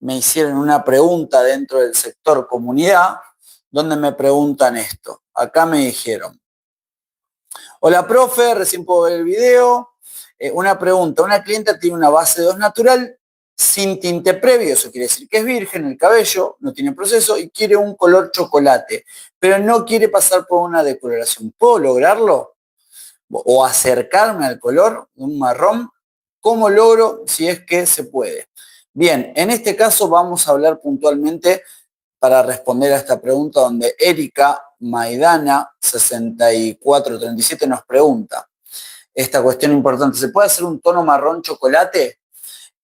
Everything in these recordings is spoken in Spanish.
me hicieron una pregunta dentro del sector comunidad, donde me preguntan esto. Acá me dijeron: hola, profe, recién puedo ver el video. Una pregunta: una clienta tiene una base 2 natural sin tinte previo, eso quiere decir que es virgen el cabello, no tiene proceso y quiere un color chocolate, pero no quiere pasar por una decoloración. ¿Puedo lograrlo? ¿O acercarme al color de un marrón? ¿Cómo logro si es que se puede? Bien, en este caso vamos a hablar puntualmente para responder a esta pregunta, donde Erika Maidana 6437 nos pregunta esta cuestión importante: ¿se puede hacer un tono marrón chocolate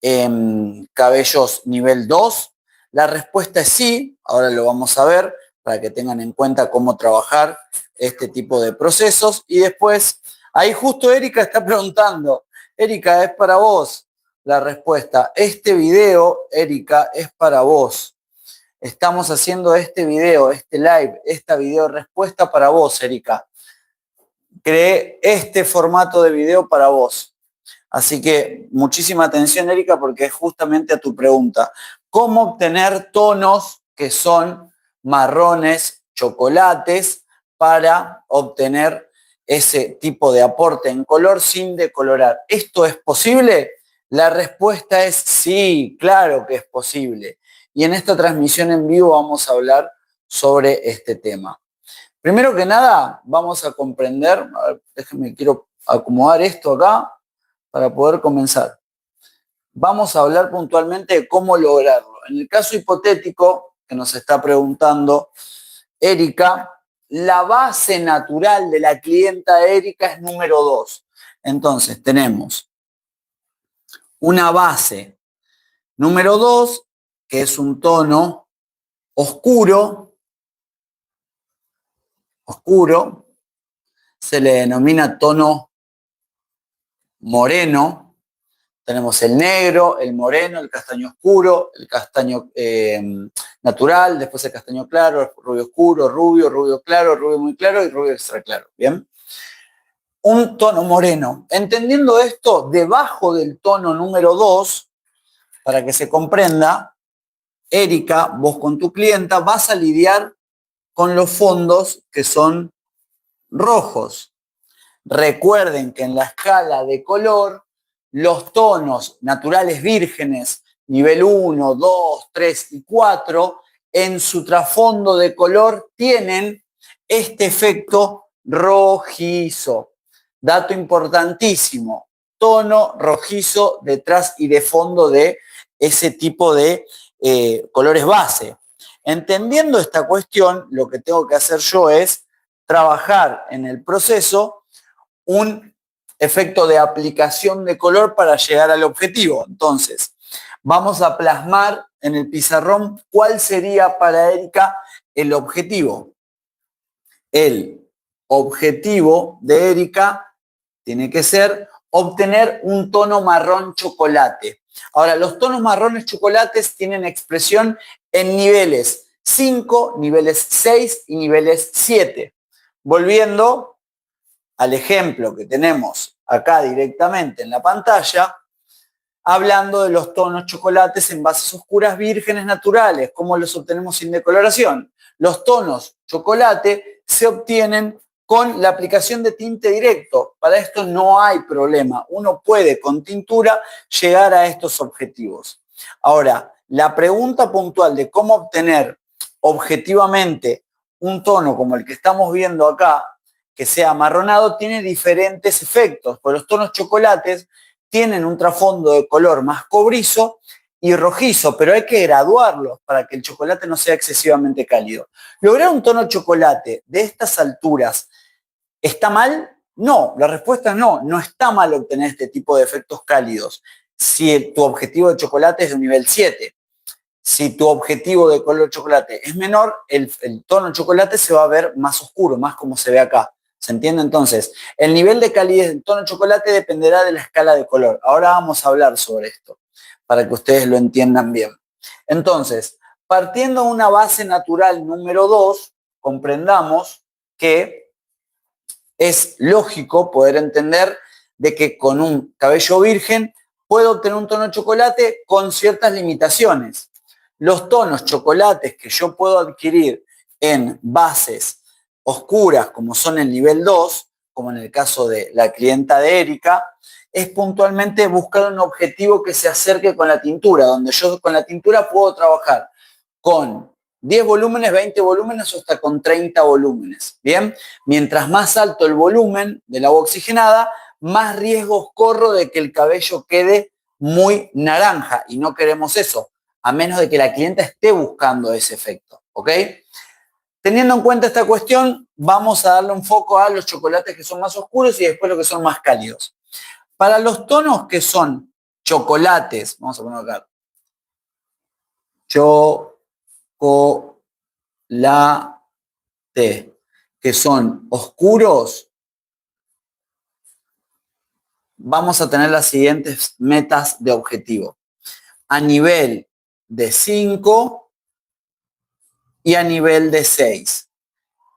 en cabellos nivel 2? La respuesta es sí. Ahora lo vamos a ver para que tengan en cuenta cómo trabajar este tipo de procesos. Y después, ahí justo Erika está preguntando. Erika, es para vos la respuesta. Este video, Erika, es para vos. Estamos haciendo este video, este live, esta video respuesta para vos, Erika. Creé este formato de video para vos. Así que muchísima atención, Erika, porque es justamente a tu pregunta. ¿Cómo obtener tonos que son marrones, chocolates, para obtener ese tipo de aporte en color sin decolorar? ¿Esto es posible? La respuesta es sí, claro que es posible. Y en esta transmisión en vivo vamos a hablar sobre este tema. Primero que nada, vamos a comprender, a ver, déjenme, quiero acomodar esto acá para poder comenzar. Vamos a hablar puntualmente de cómo lograrlo. En el caso hipotético que nos está preguntando Erika, la base natural de la clienta Erika es número 2. Entonces tenemos una base número 2, que es un tono oscuro, se le denomina tono moreno. Tenemos el negro, el moreno, el castaño oscuro, el castaño natural, después el castaño claro, el rubio oscuro, rubio claro, rubio muy claro y rubio extra claro. ¿Bien? Un tono moreno. Entendiendo esto, debajo del tono número 2, para que se comprenda, Erika, vos con tu clienta vas a lidiar con los fondos que son rojos. Recuerden que en la escala de color, los tonos naturales vírgenes, nivel 1, 2, 3 y 4, en su trasfondo de color tienen este efecto rojizo. Dato importantísimo: tono rojizo detrás y de fondo de ese tipo de colores base. Entendiendo esta cuestión, lo que tengo que hacer yo es trabajar en el proceso un efecto de aplicación de color para llegar al objetivo. Entonces, vamos a plasmar en el pizarrón cuál sería para Erika el objetivo. El objetivo de Erika tiene que ser obtener un tono marrón chocolate. Ahora, los tonos marrones chocolates tienen expresión en niveles 5, niveles 6 y niveles 7. Volviendo al ejemplo que tenemos acá directamente en la pantalla, hablando de los tonos chocolates en bases oscuras vírgenes naturales, ¿cómo los obtenemos sin decoloración? Los tonos chocolate se obtienen con la aplicación de tinte directo. Para esto no hay problema. Uno puede con tintura llegar a estos objetivos. Ahora, la pregunta puntual de cómo obtener objetivamente un tono como el que estamos viendo acá, que sea amarronado, tiene diferentes efectos. Por los tonos chocolates tienen un trasfondo de color más cobrizo y rojizo, pero hay que graduarlos para que el chocolate no sea excesivamente cálido. ¿Lograr un tono chocolate de estas alturas está mal? No, la respuesta es no. No está mal obtener este tipo de efectos cálidos si tu objetivo de chocolate es de un nivel 7. Si tu objetivo de color chocolate es menor, el tono chocolate se va a ver más oscuro, más como se ve acá. ¿Se entiende? Entonces, el nivel de calidez del tono chocolate dependerá de la escala de color. Ahora vamos a hablar sobre esto, para que ustedes lo entiendan bien. Entonces, partiendo de una base natural número 2, comprendamos que es lógico poder entender de que con un cabello virgen puedo obtener un tono chocolate con ciertas limitaciones. Los tonos chocolates que yo puedo adquirir en bases oscuras, como son el nivel 2, como en el caso de la clienta de Erika, es puntualmente buscar un objetivo que se acerque con la tintura, donde yo con la tintura puedo trabajar con 10 volúmenes, 20 volúmenes o hasta con 30 volúmenes. Bien, mientras más alto el volumen del agua oxigenada, más riesgos corro de que el cabello quede muy naranja y no queremos eso, a menos de que la clienta esté buscando ese efecto, ¿ok? Teniendo en cuenta esta cuestión, vamos a darle un foco a los chocolates que son más oscuros y después los que son más cálidos. Para los tonos que son chocolates, vamos a poner acá, que son oscuros, vamos a tener las siguientes metas de objetivo. A nivel de 5 y a nivel de 6.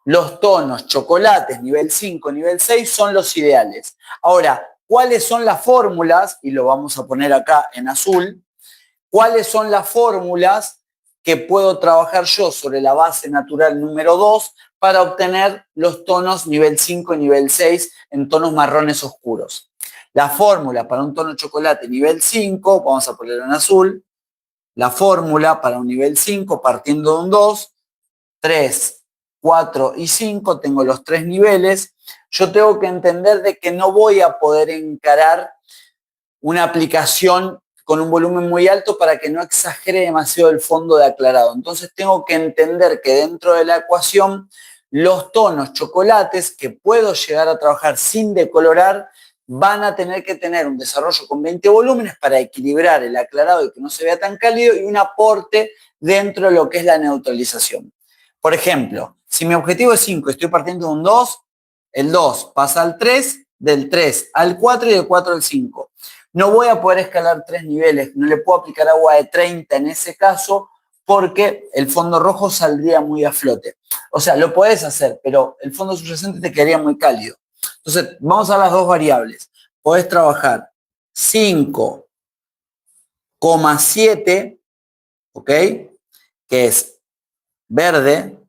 Los tonos chocolates nivel 5, nivel 6 son los ideales. Ahora, ¿cuáles son las fórmulas? Y lo vamos a poner acá en azul. ¿Cuáles son las fórmulas que puedo trabajar yo sobre la base natural número 2 para obtener los tonos nivel 5 y nivel 6 en tonos marrones oscuros? La fórmula para un tono chocolate nivel 5, vamos a ponerlo en azul. La fórmula para un nivel 5 partiendo de un 2, 3, 4 y 5, tengo los 3 niveles. Yo tengo que entender de que no voy a poder encarar una aplicación con un volumen muy alto para que no exagere demasiado el fondo de aclarado. Entonces tengo que entender que dentro de la ecuación los tonos chocolates que puedo llegar a trabajar sin decolorar van a tener que tener un desarrollo con 20 volúmenes para equilibrar el aclarado y que no se vea tan cálido y un aporte dentro de lo que es la neutralización. Por ejemplo, si mi objetivo es 5 y estoy partiendo de un 2, el 2 pasa al 3, del 3 al 4 y del 4 al 5. No voy a poder escalar 3 niveles, no le puedo aplicar agua de 30 en ese caso porque el fondo rojo saldría muy a flote. O sea, lo puedes hacer, pero el fondo subyacente te quedaría muy cálido. Entonces, vamos a las dos variables. Podés trabajar 5,7, ¿ok? Que es verde.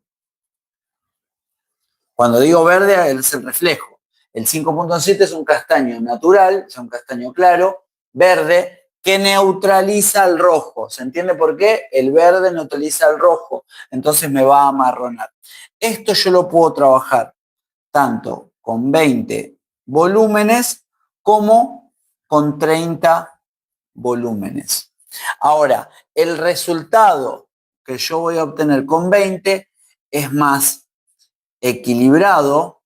Cuando digo verde es el reflejo. El 5,7 es un castaño natural, es un castaño claro, verde, que neutraliza el rojo. ¿Se entiende por qué? El verde neutraliza el rojo, entonces me va a amarronar. Esto yo lo puedo trabajar tanto con 20 volúmenes como con 30 volúmenes. Ahora, el resultado que yo voy a obtener con 20 es más equilibrado,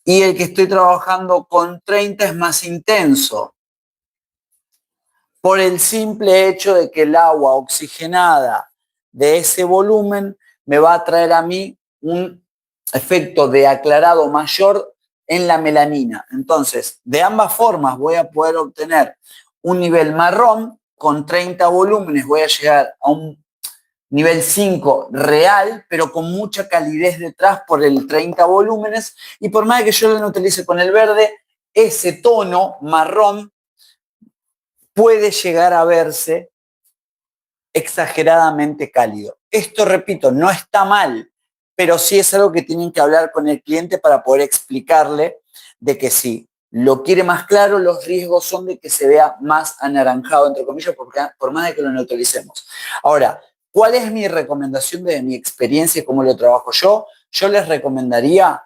y el que estoy trabajando con 30 es más intenso, por el simple hecho de que el agua oxigenada de ese volumen me va a traer a mí un efecto de aclarado mayor en la melanina. Entonces, de ambas formas voy a poder obtener un nivel marrón, con 30 volúmenes voy a llegar a un nivel 5 real, pero con mucha calidez detrás por el 30 volúmenes, y por más que yo lo utilice con el verde, ese tono marrón puede llegar a verse exageradamente cálido. Esto, repito, no está mal, pero sí es algo que tienen que hablar con el cliente para poder explicarle de que si lo quiere más claro, los riesgos son de que se vea más anaranjado, entre comillas, por más de que lo neutralicemos. Ahora, ¿cuál es mi recomendación de mi experiencia y cómo lo trabajo yo? Yo les recomendaría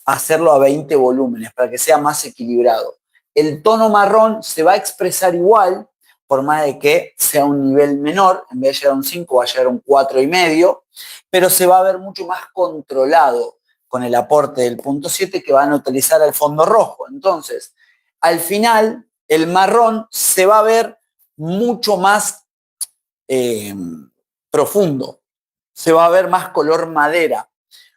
hacerlo a 20 volúmenes para que sea más equilibrado. El tono marrón se va a expresar igual, por más de que sea un nivel menor, en vez de llegar a un 5 va a llegar a un 4,5, pero se va a ver mucho más controlado con el aporte del punto 7 que van a utilizar el fondo rojo. Entonces, al final, el marrón se va a ver mucho más profundo, se va a ver más color madera,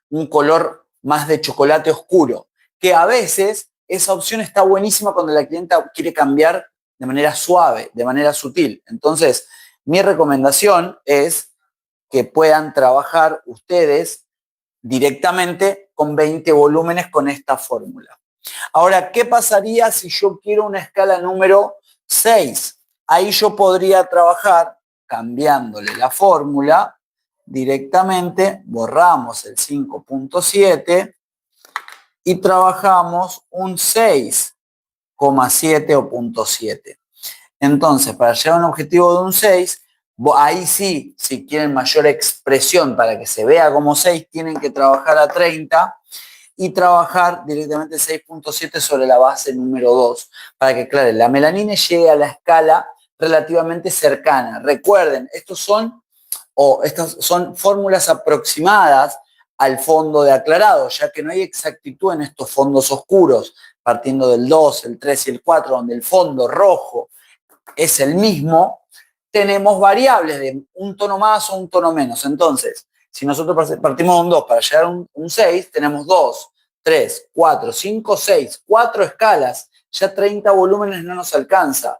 un color más de chocolate oscuro, que a veces esa opción está buenísima cuando la clienta quiere cambiar de manera suave, de manera sutil. Entonces, mi recomendación es que puedan trabajar ustedes directamente con 20 volúmenes con esta fórmula. Ahora, ¿qué pasaría si yo quiero una escala número 6? Ahí yo podría trabajar cambiándole la fórmula directamente, borramos el 5.7 y trabajamos un 6,7 o 0.7. Entonces, para llegar a un objetivo de un 6, ahí sí, si quieren mayor expresión para que se vea como 6, tienen que trabajar a 30 y trabajar directamente 6.7 sobre la base número 2, para que, claro, la melanina llegue a la escala relativamente cercana. Recuerden, estas son fórmulas aproximadas al fondo de aclarado, ya que no hay exactitud en estos fondos oscuros, partiendo del 2, el 3 y el 4, donde el fondo rojo es el mismo, tenemos variables de un tono más o un tono menos. Entonces, si nosotros partimos de un 2 para llegar a un 6, tenemos 2, 3, 4, 5, 6, 4 escalas, ya 30 volúmenes no nos alcanza.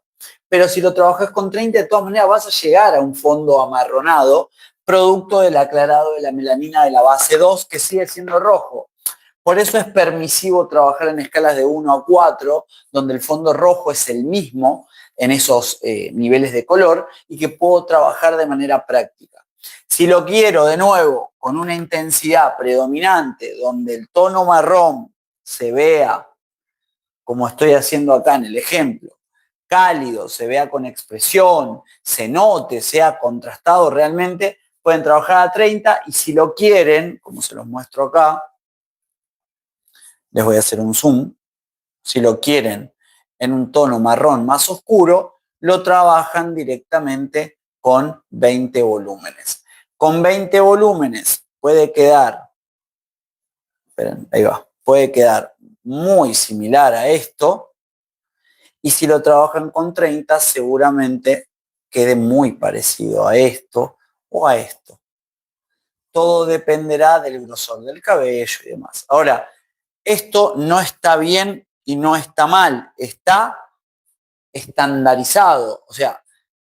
Pero si lo trabajas con 30, de todas maneras vas a llegar a un fondo amarronado, producto del aclarado de la melanina de la base 2, que sigue siendo rojo. Por eso es permisivo trabajar en escalas de 1 a 4, donde el fondo rojo es el mismo en esos niveles de color y que puedo trabajar de manera práctica. Si lo quiero de nuevo con una intensidad predominante, donde el tono marrón se vea, como estoy haciendo acá en el ejemplo, cálido, se vea con expresión, se note, sea contrastado realmente, pueden trabajar a 30 y si lo quieren, como se los muestro acá, les voy a hacer un zoom, si lo quieren en un tono marrón más oscuro, lo trabajan directamente con 20 volúmenes. Con 20 volúmenes puede quedar, esperen, ahí va, puede quedar muy similar a esto, y si lo trabajan con 30, seguramente quede muy parecido a esto o a esto. Todo dependerá del grosor del cabello y demás. Ahora, esto no está bien y no está mal, está estandarizado. O sea,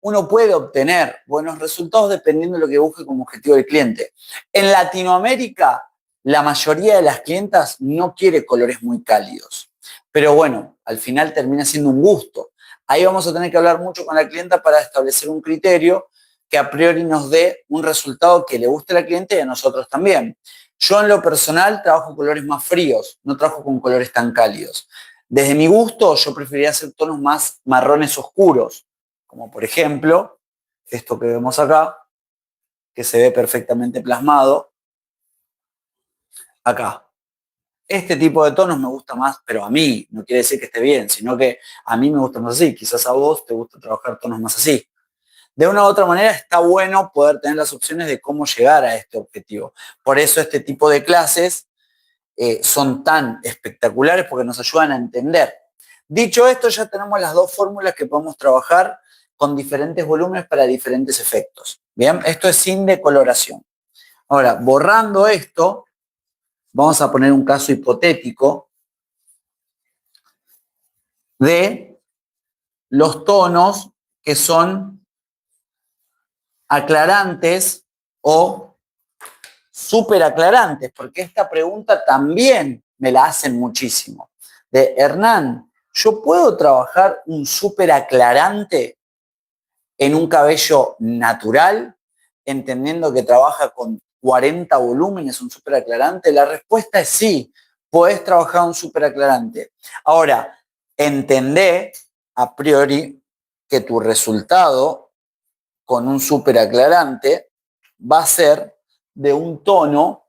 uno puede obtener buenos resultados dependiendo de lo que busque como objetivo del cliente. En Latinoamérica, la mayoría de las clientas no quiere colores muy cálidos. Pero bueno, al final termina siendo un gusto. Ahí vamos a tener que hablar mucho con la clienta para establecer un criterio que a priori nos dé un resultado que le guste a la cliente y a nosotros también. Yo en lo personal trabajo con colores más fríos, no trabajo con colores tan cálidos. Desde mi gusto, yo preferiría hacer tonos más marrones oscuros, como por ejemplo esto que vemos acá, que se ve perfectamente plasmado acá. Este tipo de tonos me gusta más, pero a mí, no quiere decir que esté bien, sino que a mí me gusta más así. Quizás a vos te gusta trabajar tonos más así. De una u otra manera está bueno poder tener las opciones de cómo llegar a este objetivo. Por eso este tipo de clases son tan espectaculares porque nos ayudan a entender. Dicho esto, ya tenemos las dos fórmulas que podemos trabajar con diferentes volúmenes para diferentes efectos. Bien, esto es sin decoloración. Ahora, borrando esto, vamos a poner un caso hipotético de los tonos que son aclarantes o súper aclarantes, porque esta pregunta también me la hacen muchísimo. De Hernán, ¿yo puedo trabajar un súper aclarante en un cabello natural, entendiendo que trabaja con 40 volúmenes, un súper aclarante? La respuesta es sí, podés trabajar un súper aclarante. Ahora, entendé a priori que tu resultado con un súper aclarante va a ser de un tono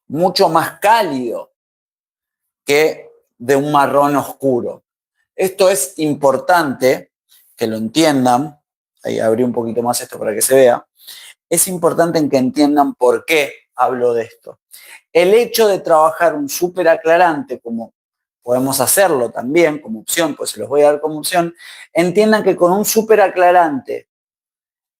mucho más cálido que de un marrón oscuro. Esto es importante que lo entiendan. Ahí abrí un poquito más esto para que se vea. Es importante en que entiendan por qué hablo de esto. El hecho de trabajar un súper aclarante, como podemos hacerlo también como opción, pues se los voy a dar como opción, entiendan que con un súper aclarante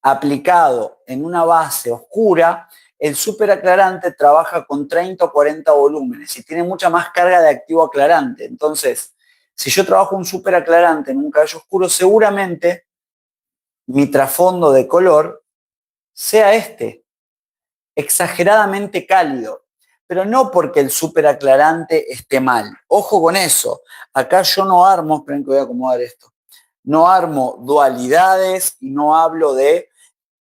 aplicado en una base oscura, el súper aclarante trabaja con 30 o 40 volúmenes y tiene mucha más carga de activo aclarante. Entonces, si yo trabajo un súper aclarante en un cabello oscuro, seguramente mi trasfondo de color sea este, exageradamente cálido. pero no porque el superaclarante esté mal. Ojo con eso. Acá yo no armo, esperen que voy a acomodar esto, no armo dualidades y no hablo de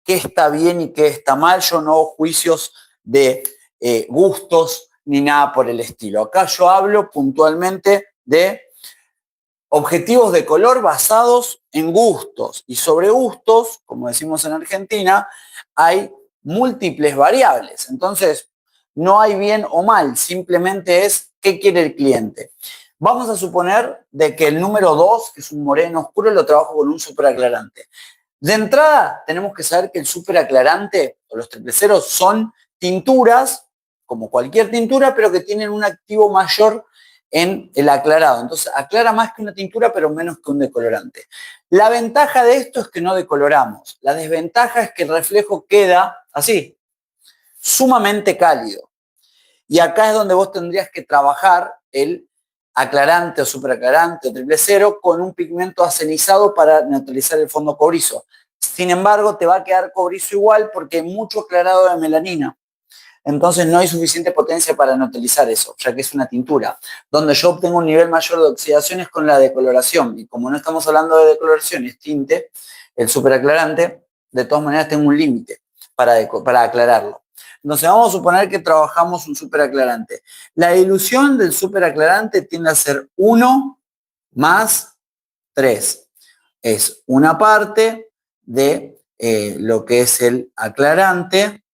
qué está bien y qué está mal. Yo no hago juicios de gustos ni nada por el estilo. Acá yo hablo puntualmente de objetivos de color basados en gustos. Y sobre gustos, como decimos en Argentina, hay múltiples variables. Entonces, no hay bien o mal, simplemente es qué quiere el cliente. Vamos a suponer de que el número 2, que es un moreno oscuro, lo trabajo con un superaclarante. De entrada, tenemos que saber que el superaclarante o los triple ceros son tinturas, como cualquier tintura, pero que tienen un activo mayor en el aclarado. Entonces, aclara más que una tintura, pero menos que un decolorante. La ventaja de esto es que no decoloramos. La desventaja es que el reflejo queda así, sumamente cálido. Y acá es donde vos tendrías que trabajar el aclarante o superaclarante o triple cero con un pigmento acenizado para neutralizar el fondo cobrizo. Sin embargo, te va a quedar cobrizo igual porque hay mucho aclarado de melanina. Entonces no hay suficiente potencia para neutralizar eso, ya que es una tintura. Donde yo obtengo un nivel mayor de oxidación es con la decoloración. Y como no estamos hablando de decoloración, es tinte, el superaclarante, de todas maneras tengo un límite para aclararlo. Entonces vamos a suponer que trabajamos un superaclarante. La dilución del superaclarante tiende a ser 1 más 3. Es una parte de lo que es el aclarante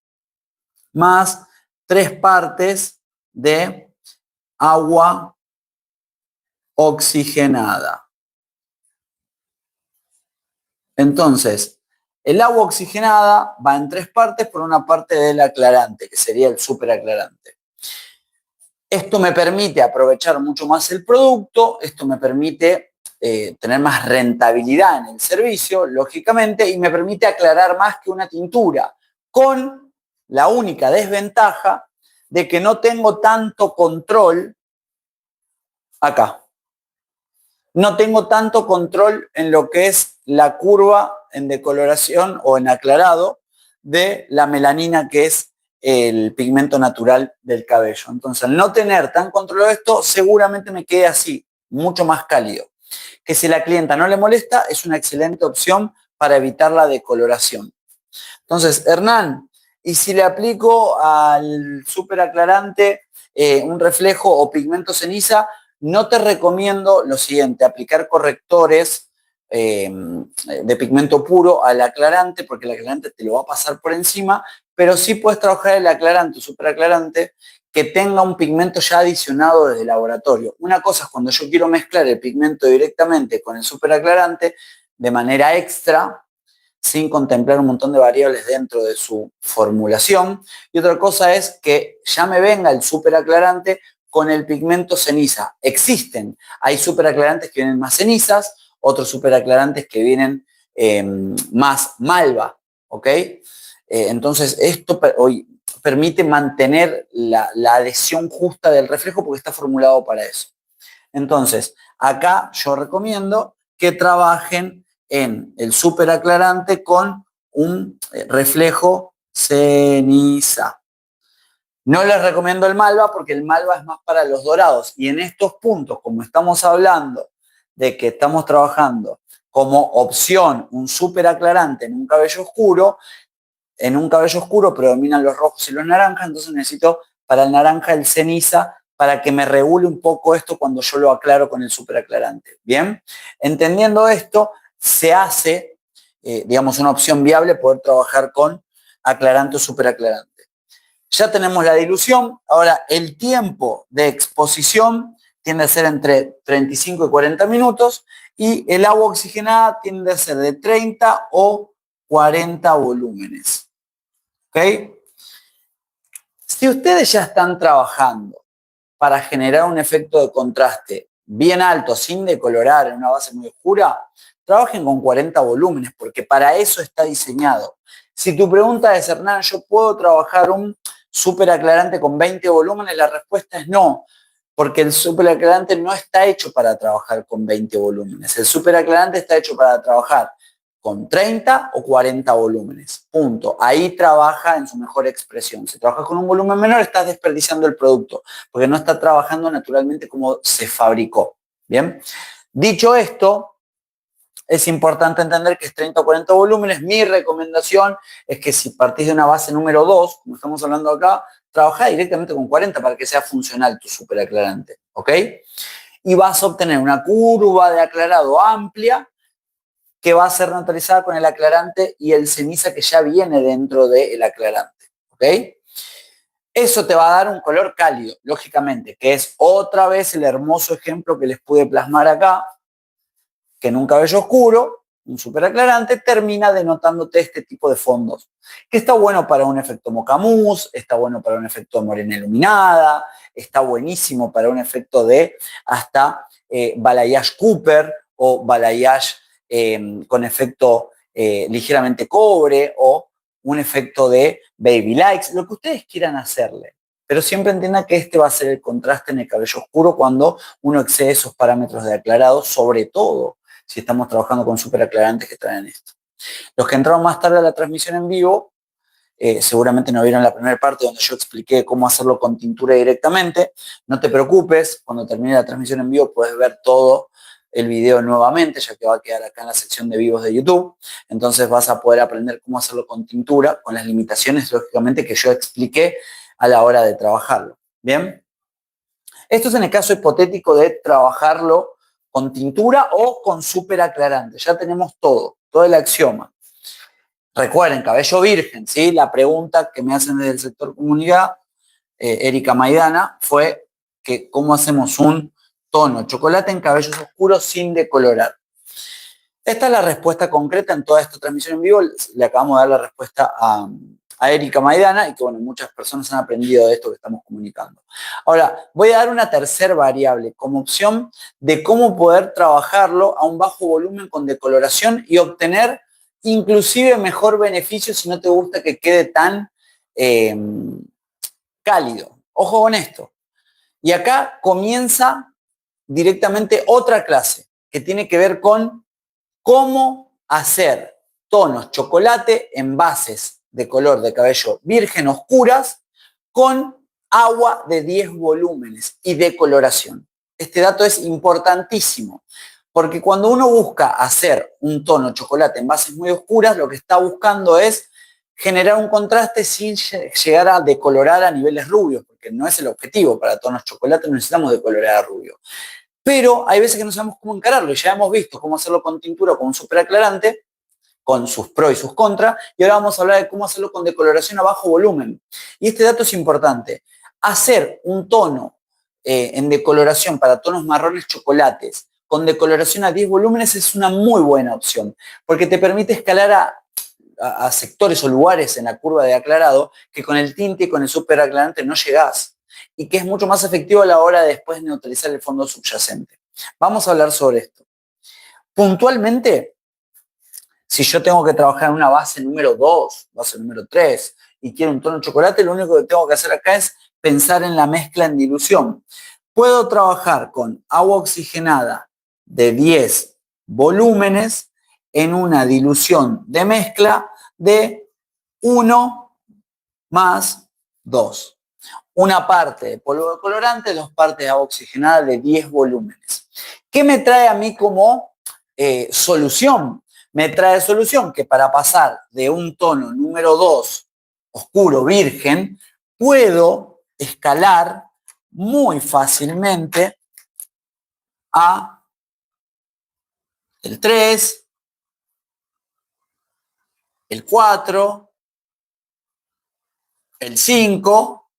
más 3 partes de agua oxigenada. Entonces, el agua oxigenada va en 3 partes por una parte del aclarante, que sería el superaclarante. Esto me permite aprovechar mucho más el producto, esto me permite tener más rentabilidad en el servicio, lógicamente, y me permite aclarar más que una tintura, con la única desventaja de que no tengo tanto control acá. No tengo tanto control en lo que es la curva en decoloración o en aclarado de la melanina, que es el pigmento natural del cabello. Entonces, al no tener tan controlado esto, seguramente me quede así, mucho más cálido. Que si la clienta no le molesta, es una excelente opción para evitar la decoloración. Entonces, Hernán, y si le aplico al superaclarante un reflejo o pigmento ceniza, no te recomiendo lo siguiente, aplicar correctores de pigmento puro al aclarante, porque el aclarante te lo va a pasar por encima, pero sí puedes trabajar el aclarante o superaclarante que tenga un pigmento ya adicionado desde el laboratorio. Una cosa es cuando yo quiero mezclar el pigmento directamente con el superaclarante de manera extra, sin contemplar un montón de variables dentro de su formulación. Y otra cosa es que ya me venga el superaclarante con el pigmento ceniza. Existen, hay superaclarantes que vienen más cenizas, otros superaclarantes que vienen más malva, ¿ok? Entonces esto hoy permite mantener la adhesión justa del reflejo porque está formulado para eso. Entonces, acá yo recomiendo que trabajen en el superaclarante con un reflejo ceniza. No les recomiendo el malva porque el malva es más para los dorados. Y en estos puntos, como estamos hablando de que estamos trabajando como opción un superaclarante en un cabello oscuro predominan los rojos y los naranjas, entonces necesito para el naranja el ceniza para que me regule un poco esto cuando yo lo aclaro con el superaclarante. Bien, entendiendo esto, se hace, digamos, una opción viable poder trabajar con aclarante o superaclarante. Ya tenemos la dilución, ahora el tiempo de exposición tiende a ser entre 35 y 40 minutos y el agua oxigenada tiende a ser de 30 o 40 volúmenes. ¿Ok? Si ustedes ya están trabajando para generar un efecto de contraste bien alto, sin decolorar en una base muy oscura, trabajen con 40 volúmenes, porque para eso está diseñado. Si tu pregunta es, Hernán, ¿yo puedo trabajar un superaclarante con 20 volúmenes? La respuesta es no, porque el superaclarante no está hecho para trabajar con 20 volúmenes. El superaclarante está hecho para trabajar con 30 o 40 volúmenes. Punto. Ahí trabaja en su mejor expresión. Si trabajas con un volumen menor, estás desperdiciando el producto, porque no está trabajando naturalmente como se fabricó. Bien. Dicho esto, es importante entender que es 30 o 40 volúmenes. Mi recomendación es que si partís de una base número 2, como estamos hablando acá, trabajá directamente con 40 para que sea funcional tu superaclarante, ¿ok? Y vas a obtener una curva de aclarado amplia que va a ser neutralizada con el aclarante y el ceniza que ya viene dentro del aclarante, ¿ok? Eso te va a dar un color cálido, lógicamente, que es otra vez el hermoso ejemplo que les pude plasmar acá, que en un cabello oscuro, un superaclarante, termina denotándote este tipo de fondos, que está bueno para un efecto mocamousse, está bueno para un efecto de morena iluminada, está buenísimo para un efecto de hasta balayage Cooper o balayage con efecto ligeramente cobre o un efecto de baby likes, lo que ustedes quieran hacerle. Pero siempre entiendan que este va a ser el contraste en el cabello oscuro cuando uno excede esos parámetros de aclarado, sobre todo si estamos trabajando con superaclarantes que traen esto. Los que entraron más tarde a la transmisión en vivo, seguramente no vieron la primera parte donde yo expliqué cómo hacerlo con tintura directamente. No te preocupes, cuando termine la transmisión en vivo puedes ver todo el video nuevamente, ya que va a quedar acá en la sección de vivos de YouTube. Entonces vas a poder aprender cómo hacerlo con tintura, con las limitaciones, lógicamente, que yo expliqué a la hora de trabajarlo. ¿Bien? Esto es en el caso hipotético de trabajarlo con tintura o con superaclarante. Ya tenemos todo el axioma. Recuerden, cabello virgen, ¿sí? La pregunta que me hacen desde el sector comunidad, Erika Maidana, fue que cómo hacemos un tono chocolate en cabellos oscuros sin decolorar. Esta es la respuesta concreta en toda esta transmisión en vivo. Le acabamos de dar la respuesta a Erika Maidana y que, bueno, muchas personas han aprendido de esto que estamos comunicando. Ahora, voy a dar una tercera variable como opción de cómo poder trabajarlo a un bajo volumen con decoloración y obtener inclusive mejor beneficio si no te gusta que quede tan cálido. Ojo con esto. Y acá comienza directamente otra clase que tiene que ver con cómo hacer tonos chocolate en bases de color de cabello virgen oscuras con agua de 10 volúmenes y decoloración. Este dato es importantísimo, porque cuando uno busca hacer un tono chocolate en bases muy oscuras, lo que está buscando es generar un contraste sin llegar a decolorar a niveles rubios, porque no es el objetivo. Para tonos chocolate no necesitamos decolorar a rubio. Pero hay veces que no sabemos cómo encararlo y ya hemos visto cómo hacerlo con tintura o con un superaclarante, con sus pros y sus contras, y ahora vamos a hablar de cómo hacerlo con decoloración a bajo volumen. Y este dato es importante. Hacer un tono en decoloración para tonos marrones chocolates con decoloración a 10 volúmenes es una muy buena opción, porque te permite escalar a sectores o lugares en la curva de aclarado que con el tinte y con el superaclarante no llegás, y que es mucho más efectivo a la hora de después neutralizar el fondo subyacente. Vamos a hablar sobre esto. Puntualmente, si yo tengo que trabajar en una base número 2, base número 3, y quiero un tono de chocolate, lo único que tengo que hacer acá es pensar en la mezcla en dilución. Puedo trabajar con agua oxigenada de 10 volúmenes en una dilución de mezcla de 1 más 2. Una parte de polvo de colorante, 2 partes de agua oxigenada de 10 volúmenes. ¿Qué me trae a mí como solución? Me trae solución que para pasar de un tono número 2, oscuro, virgen, puedo escalar muy fácilmente a el 3, el 4, el 5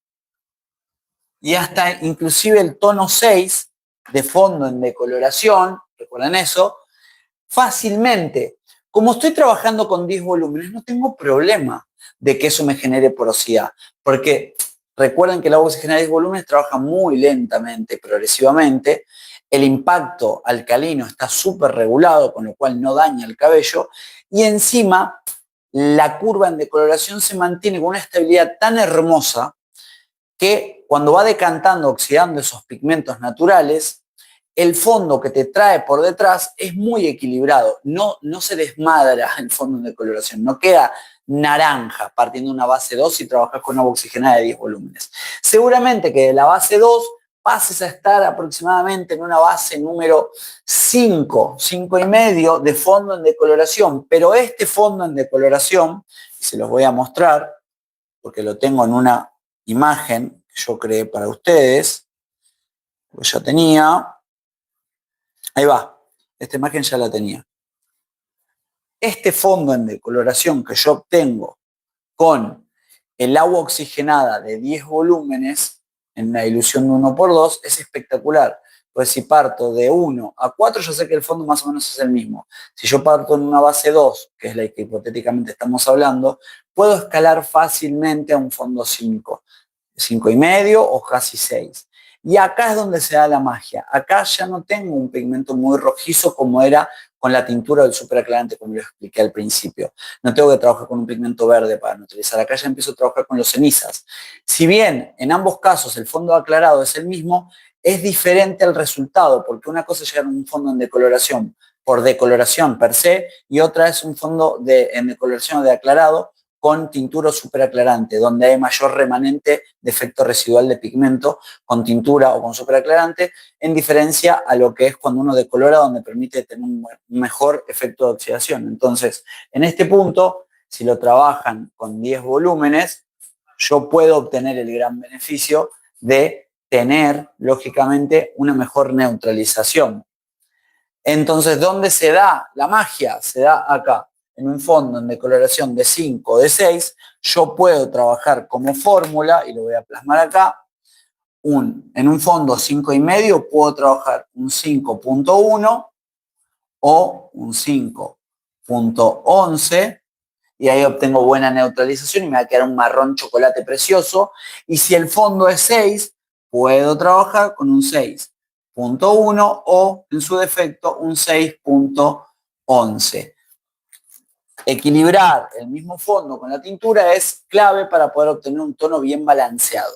y hasta inclusive el tono 6 de fondo en decoloración, recuerden eso, fácilmente. Como estoy trabajando con 10 volúmenes, no tengo problema de que eso me genere porosidad, porque recuerden que el agua oxigenada de 10 volúmenes trabaja muy lentamente, progresivamente, el impacto alcalino está súper regulado, con lo cual no daña el cabello, y encima la curva en decoloración se mantiene con una estabilidad tan hermosa que cuando va decantando, oxidando esos pigmentos naturales, el fondo que te trae por detrás es muy equilibrado, no se desmadra el fondo de coloración, no queda naranja partiendo de una base 2 si trabajas con agua oxigenada de 10 volúmenes. Seguramente que de la base 2 pases a estar aproximadamente en una base número 5, 5 y medio de fondo en decoloración, pero este fondo en decoloración, se los voy a mostrar porque lo tengo en una imagen que yo creé para ustedes, pues ya tenía, ahí va, esta imagen ya la tenía. Este fondo en decoloración que yo obtengo con el agua oxigenada de 10 volúmenes en una dilución de 1 por 2 es espectacular. Pues si parto de 1 a 4, yo sé que el fondo más o menos es el mismo. Si yo parto en una base 2, que es la que hipotéticamente estamos hablando, puedo escalar fácilmente a un fondo 5, 5 y medio o casi 6. Y acá es donde se da la magia. Acá ya no tengo un pigmento muy rojizo como era con la tintura del superaclarante, como lo expliqué al principio. No tengo que trabajar con un pigmento verde para neutralizar. Acá ya empiezo a trabajar con los cenizas. Si bien en ambos casos el fondo aclarado es el mismo, es diferente el resultado, porque una cosa es llegar a un fondo en decoloración por decoloración per se, y otra es un fondo en decoloración o de aclarado con tintura superaclarante, donde hay mayor remanente de efecto residual de pigmento con tintura o con superaclarante, en diferencia a lo que es cuando uno decolora, donde permite tener un mejor efecto de oxidación. Entonces, en este punto, si lo trabajan con 10 volúmenes, yo puedo obtener el gran beneficio de tener, lógicamente, una mejor neutralización. Entonces, ¿dónde se da la magia? Se da acá, en un fondo en decoloración de 5 o de 6. Yo puedo trabajar como fórmula, y lo voy a plasmar acá, en un fondo 5 y medio puedo trabajar un 5.1 o un 5.11 y ahí obtengo buena neutralización y me va a quedar un marrón chocolate precioso. Y si el fondo es 6, puedo trabajar con un 6.1 o en su defecto un 6.11. Equilibrar el mismo fondo con la tintura es clave para poder obtener un tono bien balanceado.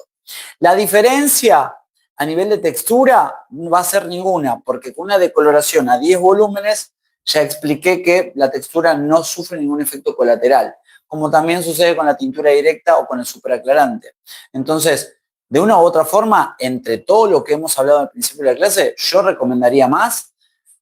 La diferencia a nivel de textura no va a ser ninguna, porque con una decoloración a 10 volúmenes ya expliqué que la textura no sufre ningún efecto colateral, como también sucede con la tintura directa o con el superaclarante. Entonces, de una u otra forma, entre todo lo que hemos hablado al principio de la clase, yo recomendaría más,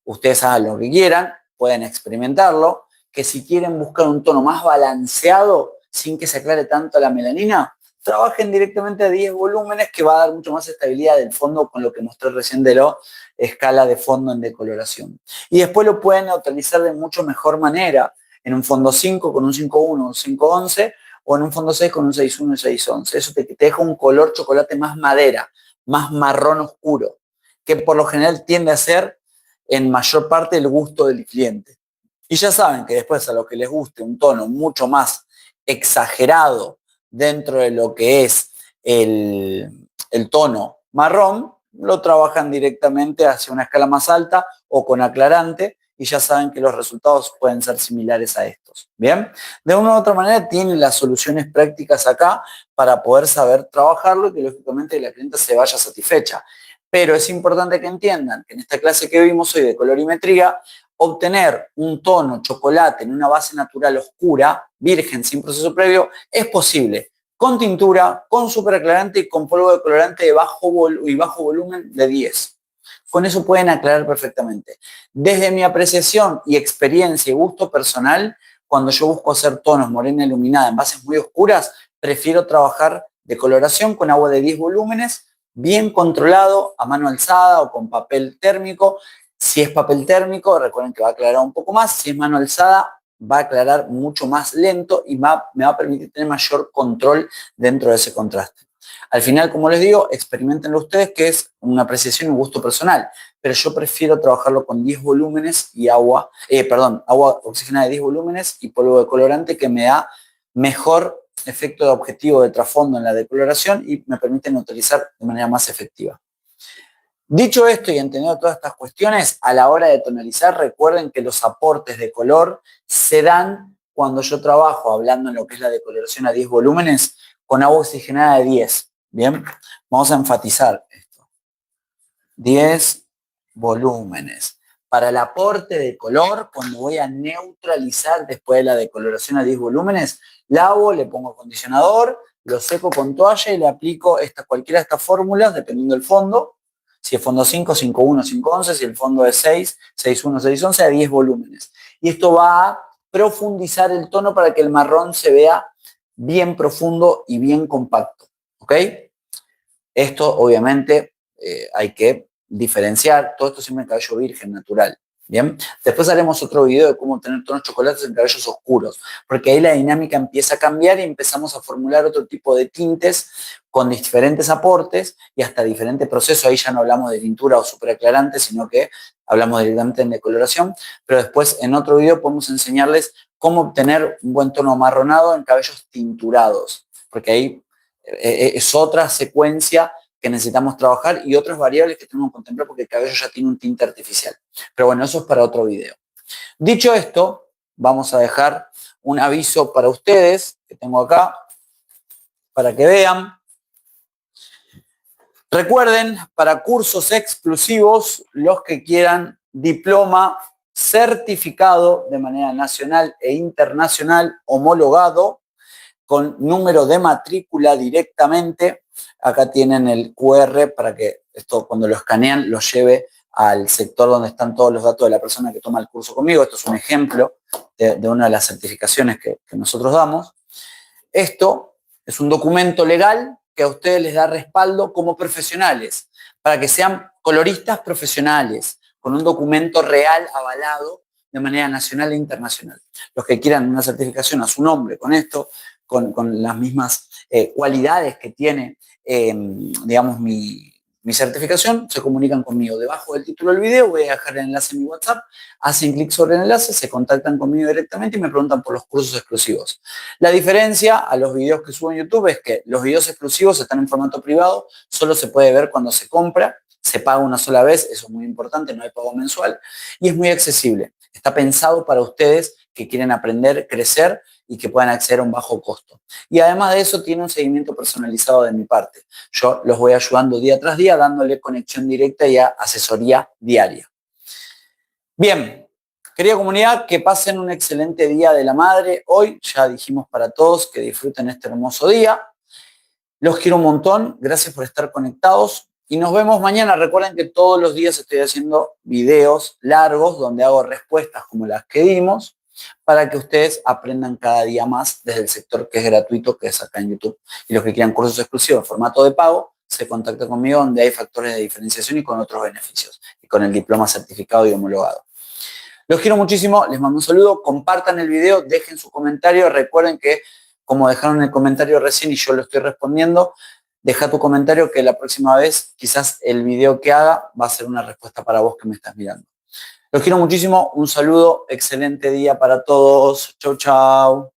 ustedes hagan lo que quieran, pueden experimentarlo, que si quieren buscar un tono más balanceado, sin que se aclare tanto la melanina, trabajen directamente a 10 volúmenes, que va a dar mucho más estabilidad del fondo con lo que mostré recién de la escala de fondo en decoloración. Y después lo pueden neutralizar de mucho mejor manera, en un fondo 5 con un 5.1 o un 5.11, o en un fondo 6 con un 6.1 y 6.11. Eso te deja un color chocolate más madera, más marrón oscuro, que por lo general tiende a ser en mayor parte el gusto del cliente. Y ya saben que después a los que les guste un tono mucho más exagerado dentro de lo que es el tono marrón, lo trabajan directamente hacia una escala más alta o con aclarante y ya saben que los resultados pueden ser similares a estos. Bien, de una u otra manera tienen las soluciones prácticas acá para poder saber trabajarlo y que lógicamente la clienta se vaya satisfecha. Pero es importante que entiendan que en esta clase que vimos hoy de colorimetría, obtener un tono chocolate en una base natural oscura, virgen, sin proceso previo, es posible con tintura, con superaclarante y con polvo de colorante de bajo volumen de 10. Con eso pueden aclarar perfectamente. Desde mi apreciación y experiencia y gusto personal, cuando yo busco hacer tonos morena iluminada en bases muy oscuras, prefiero trabajar de coloración con agua de 10 volúmenes, bien controlado, a mano alzada o con papel térmico. Si es papel térmico, recuerden que va a aclarar un poco más. Si es mano alzada, va a aclarar mucho más lento y me va a permitir tener mayor control dentro de ese contraste. Al final, como les digo, experimentenlo ustedes, que es una apreciación y un gusto personal, pero yo prefiero trabajarlo con 10 volúmenes y agua oxigenada de 10 volúmenes y polvo de colorante, que me da mejor efecto de objetivo de trasfondo en la decoloración y me permite neutralizar de manera más efectiva. Dicho esto y entendiendo todas estas cuestiones, a la hora de tonalizar, recuerden que los aportes de color se dan cuando yo trabajo, hablando en lo que es la decoloración a 10 volúmenes, con agua oxigenada de 10. Bien, vamos a enfatizar esto. 10 volúmenes. Para el aporte de color, cuando voy a neutralizar después de la decoloración a 10 volúmenes, lavo, le pongo acondicionador, lo seco con toalla y le aplico cualquiera de estas fórmulas, dependiendo del fondo. Si el fondo 5, 5.1, 5.11, si el fondo es 6, 6.1, 6.11, a 10 volúmenes. Y esto va a profundizar el tono para que el marrón se vea bien profundo y bien compacto. ¿Ok? Esto, obviamente, hay que diferenciar. Todo esto siempre en cabello virgen, natural. Bien, después haremos otro video de cómo tener tonos chocolates en cabellos oscuros, porque ahí la dinámica empieza a cambiar y empezamos a formular otro tipo de tintes con diferentes aportes y hasta diferentes procesos. Ahí ya no hablamos de tintura o superaclarante, sino que hablamos directamente de decoloración, pero después en otro video podemos enseñarles cómo obtener un buen tono marronado en cabellos tinturados, porque ahí es otra secuencia que necesitamos trabajar y otras variables que tenemos que contemplar porque el cabello ya tiene un tinte artificial. Pero bueno, eso es para otro video. Dicho esto, vamos a dejar un aviso para ustedes que tengo acá para que vean. Recuerden, para cursos exclusivos, los que quieran diploma certificado de manera nacional e internacional, homologado, con número de matrícula directamente. Acá tienen el QR para que esto cuando lo escanean lo lleve al sector donde están todos los datos de la persona que toma el curso conmigo. Esto es un ejemplo de una de las certificaciones que nosotros damos. Esto es un documento legal que a ustedes les da respaldo como profesionales, para que sean coloristas profesionales, con un documento real avalado de manera nacional e internacional. Los que quieran una certificación a su nombre con esto, con las mismas cualidades que tiene, digamos, mi certificación, se comunican conmigo. Debajo del título del video voy a dejar el enlace en mi WhatsApp, hacen clic sobre el enlace, se contactan conmigo directamente y me preguntan por los cursos exclusivos. La diferencia a los videos que subo en YouTube es que los videos exclusivos están en formato privado, solo se puede ver cuando se compra, se paga una sola vez, eso es muy importante, no hay pago mensual, y es muy accesible. Está pensado para ustedes que quieren aprender, crecer y que puedan acceder a un bajo costo. Y además de eso tiene un seguimiento personalizado de mi parte. Yo los voy ayudando día tras día, dándole conexión directa y asesoría diaria. Bien, querida comunidad, que pasen un excelente día de la madre. Hoy ya dijimos para todos que disfruten este hermoso día. Los quiero un montón, gracias por estar conectados y nos vemos mañana. Recuerden que todos los días estoy haciendo videos largos donde hago respuestas como las que dimos para que ustedes aprendan cada día más desde el sector que es gratuito, que es acá en YouTube. Y los que quieran cursos exclusivos en formato de pago, se contactan conmigo donde hay factores de diferenciación y con otros beneficios y con el diploma certificado y homologado. Los quiero muchísimo, les mando un saludo, compartan el video, dejen su comentario, recuerden que como dejaron el comentario recién y yo lo estoy respondiendo, deja tu comentario que la próxima vez quizás el video que haga va a ser una respuesta para vos que me estás mirando. Los quiero muchísimo, un saludo, excelente día para todos, chau chau.